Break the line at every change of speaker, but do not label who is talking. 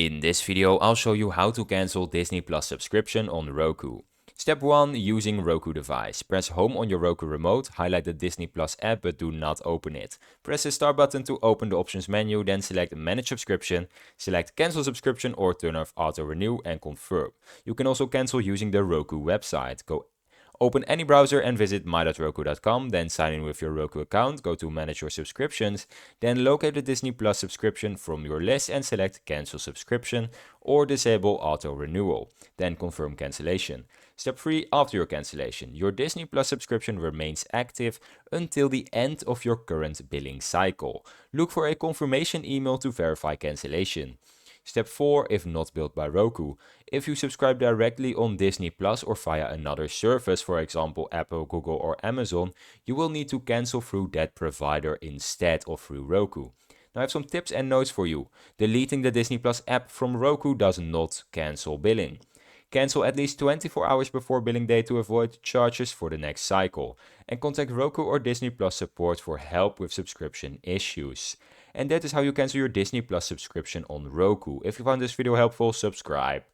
In this video, I'll show you how to cancel Disney Plus subscription on Roku. Step 1. Using Roku device. Press home on your Roku remote, highlight the Disney Plus app but do not open it. Press the start button to open the options menu, then select manage subscription, select cancel subscription or turn off auto renew and confirm. You can also cancel using the Roku website. Open any browser and visit my.roku.com, then sign in with your Roku account, go to manage your subscriptions, then locate the Disney Plus subscription from your list and select cancel subscription or disable auto renewal, then confirm cancellation. Step 3. After your cancellation, your Disney Plus subscription remains active until the end of your current billing cycle. Look for a confirmation email to verify cancellation. Step 4. If not billed by Roku. If you subscribe directly on Disney Plus or via another service, for example Apple, Google or Amazon, you will need to cancel through that provider instead of through Roku. Now I have some tips and notes for you. Deleting the Disney Plus app from Roku does not cancel billing. Cancel at least 24 hours before billing date to avoid charges for the next cycle. And contact Roku or Disney Plus support for help with subscription issues. And that is how you cancel your Disney Plus subscription on Roku. If you found this video helpful, subscribe.